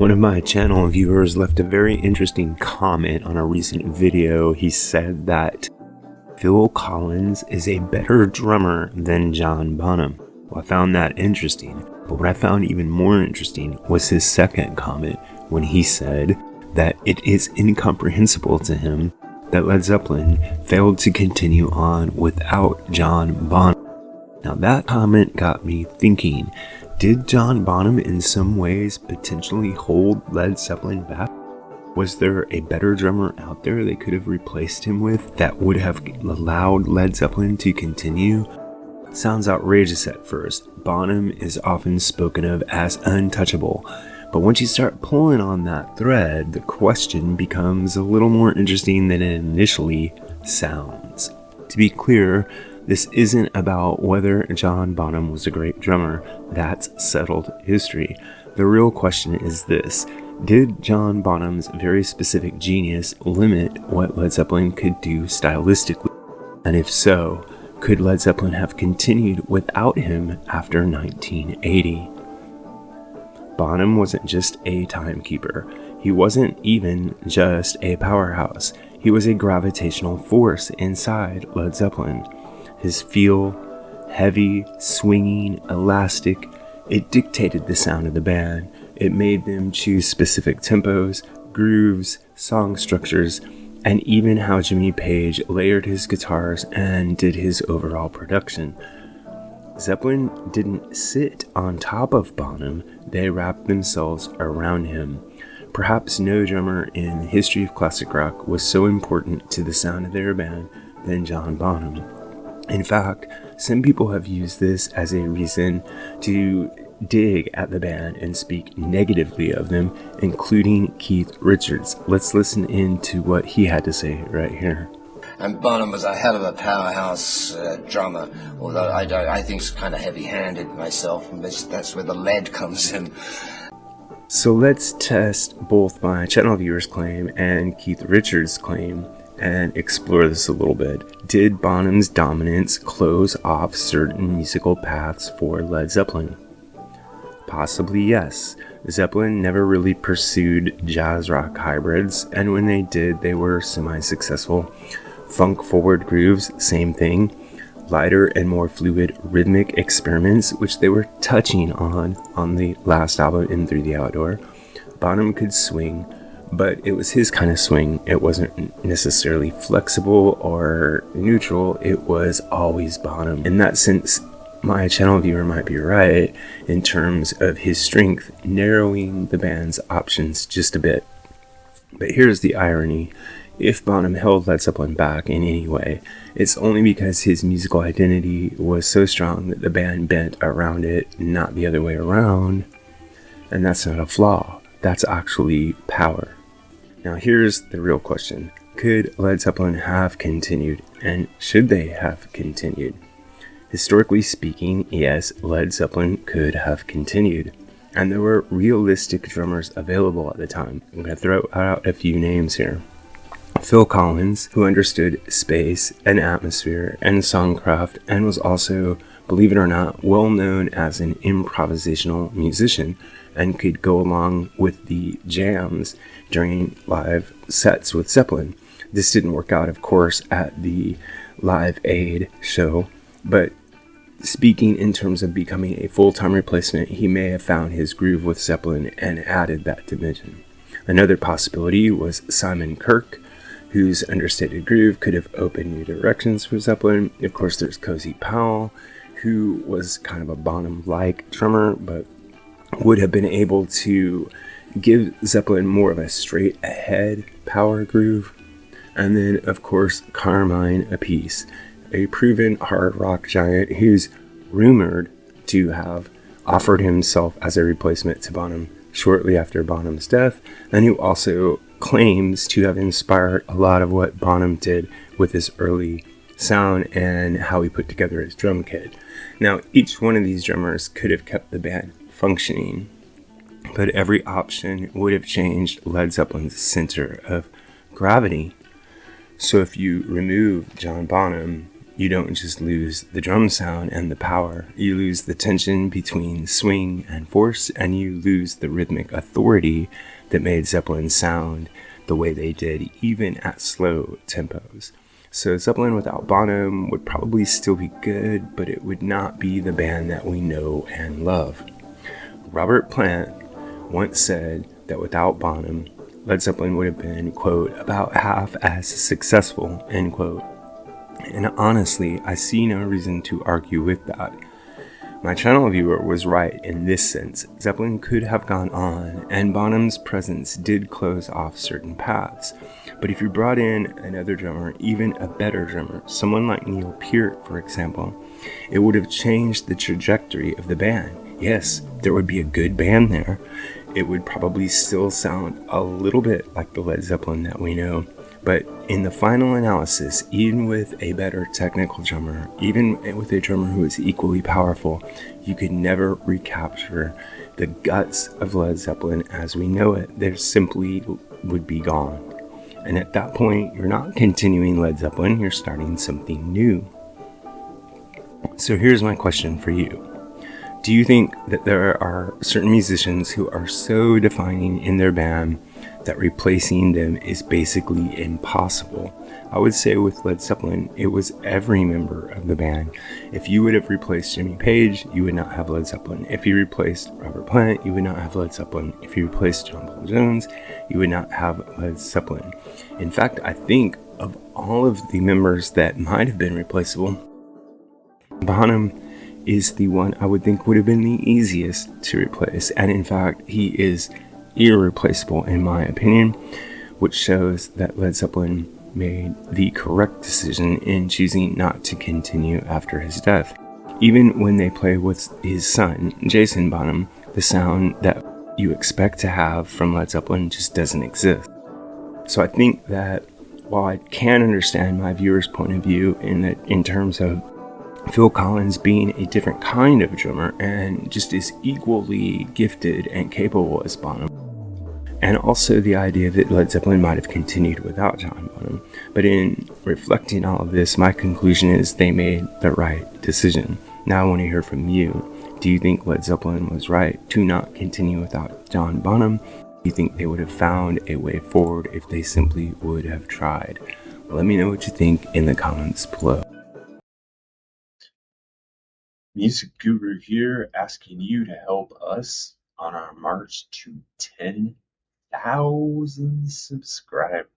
One of my channel viewers left a very interesting comment on a recent video. He said that Phil Collins is a better drummer than John Bonham. Well, I found that interesting, but what I found even more interesting was his second comment when he said that it is incomprehensible to him that Led Zeppelin failed to continue on without John Bonham. Now that comment got me thinking, did John Bonham in some ways potentially hold Led Zeppelin back? Was there a better drummer out there they could have replaced him with that would have allowed Led Zeppelin to continue? Sounds outrageous at first. Bonham is often spoken of as untouchable, but once you start pulling on that thread, the question becomes a little more interesting than it initially sounds. To be clear, this isn't about whether John Bonham was a great drummer. That's settled history. The real question is this: did John Bonham's very specific genius limit what Led Zeppelin could do stylistically? And if so, could Led Zeppelin have continued without him after 1980? Bonham wasn't just a timekeeper. He wasn't even just a powerhouse. He was a gravitational force inside Led Zeppelin. His feel, heavy, swinging, elastic, it dictated the sound of the band. It made them choose specific tempos, grooves, song structures, and even how Jimmy Page layered his guitars and did his overall production. Zeppelin didn't sit on top of Bonham, they wrapped themselves around him. Perhaps no drummer in the history of classic rock was so important to the sound of their band than John Bonham. In fact, some people have used this as a reason to dig at the band and speak negatively of them, including Keith Richards. Let's listen into what he had to say right here. And Bonham was a hell of a powerhouse drummer, although I think he's kind of heavy-handed myself, and that's where the lead comes in. So let's test both my channel viewers' claim and Keith Richards' claim and explore this a little bit. Did Bonham's dominance close off certain musical paths for Led Zeppelin? Possibly yes. Zeppelin never really pursued jazz rock hybrids, and when they did, they were semi-successful. Funk forward grooves, same thing. Lighter and more fluid rhythmic experiments, which they were touching on the last album, In Through the Outdoor. Bonham could swing, but it was his kind of swing. It wasn't necessarily flexible or neutral. It was always Bonham. In that sense, my channel viewer might be right in terms of his strength, narrowing the band's options just a bit. But here's the irony. If Bonham held Led Zeppelin back in any way, it's only because his musical identity was so strong that the band bent around it, not the other way around. And that's not a flaw. That's actually power. Now here's the real question. Could Led Zeppelin have continued, and should they have continued? Historically speaking, yes, Led Zeppelin could have continued. And there were realistic drummers available at the time. I'm going to throw out a few names here. Phil Collins, who understood space and atmosphere and songcraft and was also, believe it or not, well known as an improvisational musician and could go along with the jams during live sets with Zeppelin. This didn't work out, of course, at the Live Aid show, but speaking in terms of becoming a full-time replacement, he may have found his groove with Zeppelin and added that dimension. Another possibility was Simon Kirke, whose understated groove could have opened new directions for Zeppelin. Of course, there's Cozy Powell, who was kind of a Bonham-like drummer, but would have been able to give Zeppelin more of a straight-ahead power groove. And then, of course, Carmine Appice, a proven hard rock giant who's rumored to have offered himself as a replacement to Bonham shortly after Bonham's death, and who also claims to have inspired a lot of what Bonham did with his early sound and how he put together his drum kit. Now, each one of these drummers could have kept the band functioning, but every option would have changed Led Zeppelin's center of gravity. So if you remove John Bonham, you don't just lose the drum sound and the power, you lose the tension between swing and force, and you lose the rhythmic authority that made Zeppelin sound the way they did, even at slow tempos. So Zeppelin without Bonham would probably still be good, but it would not be the band that we know and love. Robert Plant once said that without Bonham, Led Zeppelin would have been, quote, about half as successful, end quote. And honestly, I see no reason to argue with that. My channel viewer was right in this sense. Zeppelin could have gone on, and Bonham's presence did close off certain paths. But if you brought in another drummer, even a better drummer, someone like Neil Peart, for example, it would have changed the trajectory of the band. Yes, there would be a good band there. It would probably still sound a little bit like the Led Zeppelin that we know. But in the final analysis, even with a better technical drummer, even with a drummer who is equally powerful, you could never recapture the guts of Led Zeppelin as we know it. They simply would be gone. And at that point, you're not continuing Led Zeppelin, you're starting something new. So here's my question for you. Do you think that there are certain musicians who are so defining in their band that replacing them is basically impossible? I would say with Led Zeppelin, it was every member of the band. If you would have replaced Jimmy Page, you would not have Led Zeppelin. If you replaced Robert Plant, you would not have Led Zeppelin. If you replaced John Paul Jones, you would not have Led Zeppelin. In fact, I think of all of the members that might have been replaceable, Bonham is the one I would think would have been the easiest to replace. And in fact, he is irreplaceable in my opinion, which shows that Led Zeppelin made the correct decision in choosing not to continue after his death. Even when they play with his son, Jason Bonham, the sound that you expect to have from Led Zeppelin just doesn't exist. So I think that while I can understand my viewer's point of view in terms of Phil Collins being a different kind of drummer and just as equally gifted and capable as Bonham, and also the idea that Led Zeppelin might have continued without John Bonham. But in reflecting all of this, my conclusion is they made the right decision. Now I want to hear from you. Do you think Led Zeppelin was right to not continue without John Bonham? Do you think they would have found a way forward if they simply would have tried? Let me know what you think in the comments below. Music Guru here, asking you to help us on our march to 10,000 subscribers.